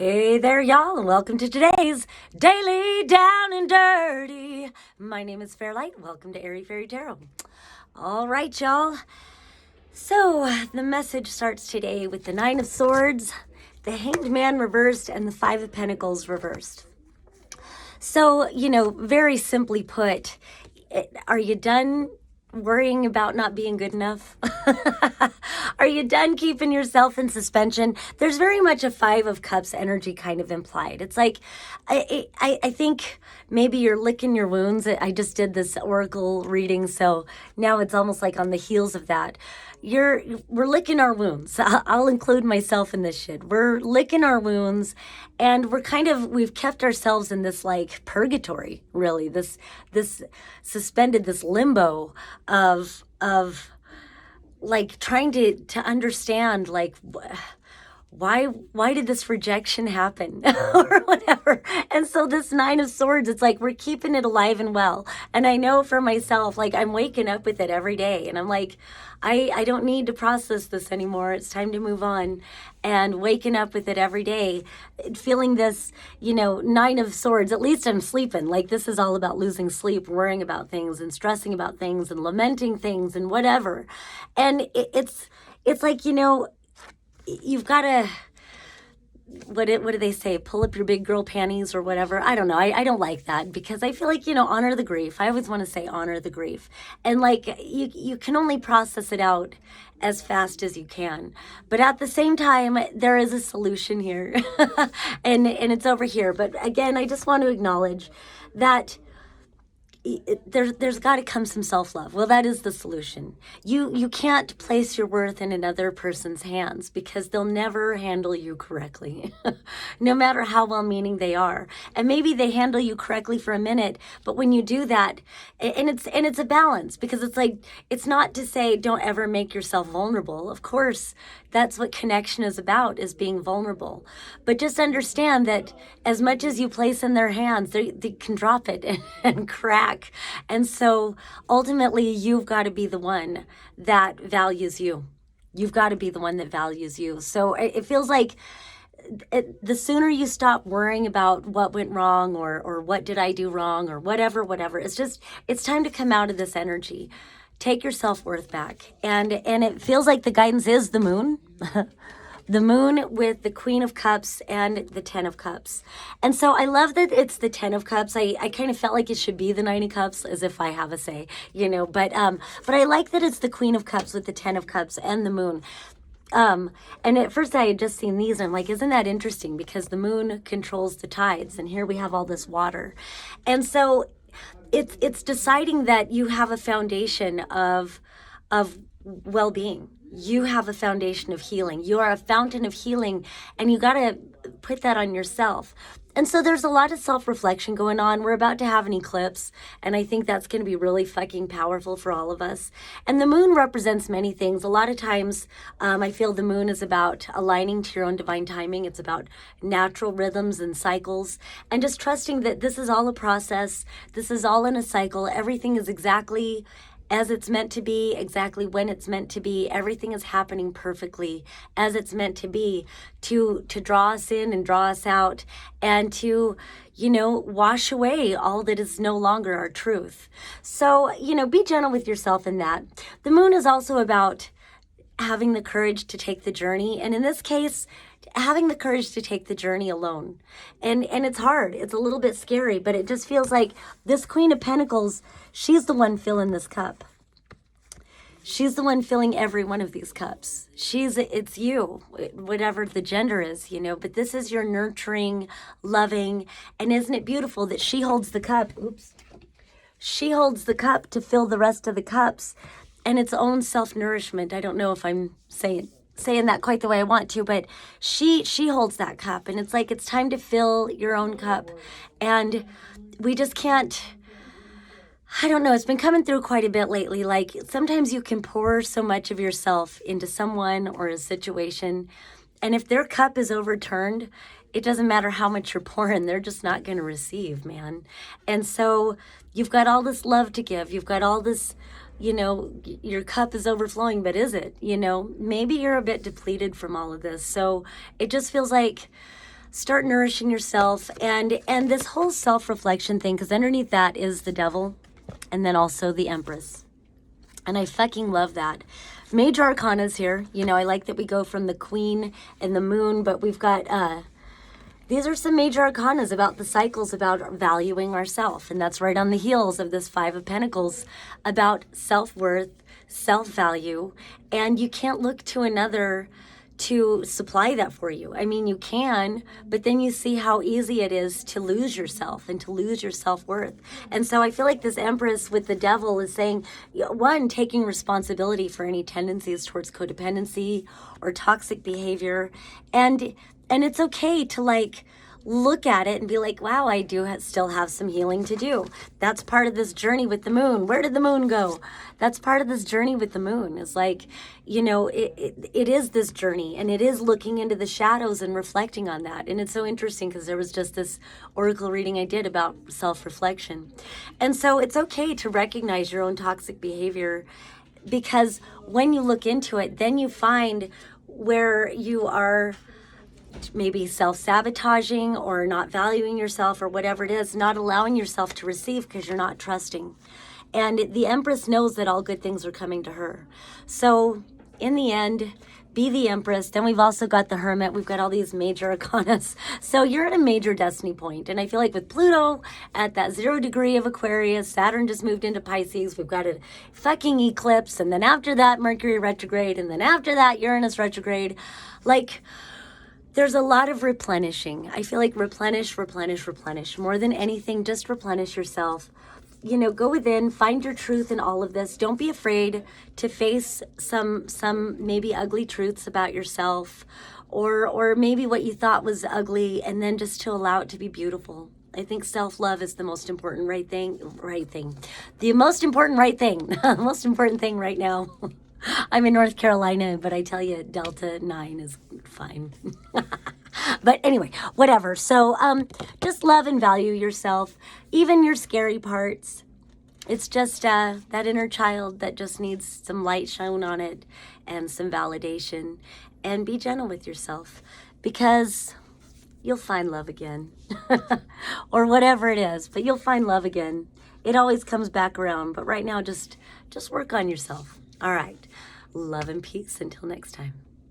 Hey there, y'all, and welcome to today's Daily Down and Dirty. My name is Fairlight. Welcome to Airy Fairy Tarot. All right, y'all. So, the message starts today with the Nine of Swords, the Hanged Man reversed, and the Five of Pentacles reversed. So, very simply put, are you done worrying about not being good enough? Are you done keeping yourself in suspension? There's very much a Five of Cups energy kind of implied. It's like, I think maybe you're licking your wounds. I just did this oracle reading, so now it's almost like on the heels of that. We're licking our wounds. I'll include myself in this shit. We're licking our wounds, and we've kept ourselves in this like purgatory, really. This suspended, this limbo of like trying to understand like why did this rejection happen or whatever. And so this Nine of Swords, it's like we're keeping it alive and well. And I know for myself, like I'm waking up with it every day, and I'm like, I don't need to process this anymore. It's time to move on. And waking up with it every day, feeling this, Nine of Swords, at least I'm sleeping. Like this is all about losing sleep, worrying about things and stressing about things and lamenting things and whatever. And it's like, you've got to, what do they say? Pull up your big girl panties or whatever. I don't know. I don't like that because I feel like, honor the grief. I always want to say honor the grief. And like you can only process it out as fast as you can. But at the same time, there is a solution here and it's over here. But again, I just want to acknowledge that there's got to come some self-love. Well, that is the solution. You can't place your worth in another person's hands because they'll never handle you correctly, no matter how well-meaning they are. And maybe they handle you correctly for a minute, but when you do that, and it's a balance, because it's like, it's not to say don't ever make yourself vulnerable. Of course, that's what connection is about, is being vulnerable. But just understand that as much as you place in their hands, they can drop it and crack. And so ultimately, you've got to be the one that values you. You've got to be the one that values you. So it feels like the sooner you stop worrying about what went wrong or what did I do wrong or whatever, it's time to come out of this energy. Take your self-worth back. And it feels like the guidance is the moon. The moon with the Queen of Cups and the Ten of Cups. And so I love that it's the Ten of Cups. I kind of felt like it should be the Nine of Cups, as if I have a say, but I like that it's the Queen of Cups with the Ten of Cups and the moon. And at first I had just seen these and I'm like, isn't that interesting? Because the moon controls the tides, and here we have all this water. And so it's deciding that you have a foundation of well-being. You have a foundation of healing. You are a fountain of healing, and you got to put that on yourself. And so there's a lot of self-reflection going on. We're about to have an eclipse, and I think that's going to be really fucking powerful for all of us. And the moon represents many things. A lot of times, I feel the moon is about aligning to your own divine timing. It's about natural rhythms and cycles, and just trusting that this is all a process. This is all in a cycle. Everything is exactly as it's meant to be, exactly when it's meant to be. Everything is happening perfectly as it's meant to be, to draw us in and draw us out, and to, wash away all that is no longer our truth. So, be gentle with yourself in that. The moon is also about having the courage to take the journey. And in this case, having the courage to take the journey alone. And it's hard. It's a little bit scary, but it just feels like this Queen of Pentacles, she's the one filling this cup. She's the one filling every one of these cups. It's you, whatever the gender is, but this is your nurturing, loving, and isn't it beautiful that she holds the cup? Oops. She holds the cup to fill the rest of the cups and its own self-nourishment. I don't know if I'm saying that quite the way I want to, but she holds that cup, and it's like it's time to fill your own cup. And we just can't, I don't know, it's been coming through quite a bit lately. Like sometimes you can pour so much of yourself into someone or a situation, and if their cup is overturned, it doesn't matter how much you're pouring, they're just not going to receive, man. And so you've got all this love to give. You've got all this, your cup is overflowing, but is it? Maybe you're a bit depleted from all of this. So it just feels like start nourishing yourself, and this whole self-reflection thing, because underneath that is the devil, and then also the Empress. And I fucking love that. Major Arcana's here. You know, I like that we go from the Queen and the Moon, but we've got, these are some major arcanas about the cycles, about valuing ourselves. And that's right on the heels of this Five of Pentacles, about self-worth, self-value. And you can't look to another to supply that for you. I mean, you can, but then you see how easy it is to lose yourself and to lose your self-worth. And so I feel like this Empress with the devil is saying, one, taking responsibility for any tendencies towards codependency or toxic behavior. And it's okay to like look at it and be like, wow, I do still have some healing to do. That's part of this journey with the moon. Where did the moon go? That's part of this journey with the moon. It's like, you know, it is this journey, and it is looking into the shadows and reflecting on that. And it's so interesting because there was just this oracle reading I did about self-reflection. And so it's okay to recognize your own toxic behavior, because when you look into it, then you find where you are maybe self-sabotaging or not valuing yourself or whatever it is, not allowing yourself to receive because you're not trusting. And the Empress knows that all good things are coming to her. So in the end, be the Empress. Then we've also got the Hermit. We've got all these major arcanas. So you're at a major destiny point. And I feel like with Pluto at that 0 degree of Aquarius, Saturn just moved into Pisces. We've got a fucking eclipse. And then after that, Mercury retrograde. And then after that, Uranus retrograde. Like, there's a lot of replenishing. I feel like replenish. More than anything, just replenish yourself. You know, go within, find your truth in all of this. Don't be afraid to face some maybe ugly truths about yourself, or maybe what you thought was ugly, and then just to allow it to be beautiful. I think self-love is the most important The most important thing right now. I'm in North Carolina, but I tell you, Delta 9 is fine. But anyway, whatever. So just love and value yourself, even your scary parts. It's just that inner child that just needs some light shone on it and some validation. And be gentle with yourself, because you'll find love again. Or whatever it is, but you'll find love again. It always comes back around. But right now, just work on yourself. All right. Love and peace until next time.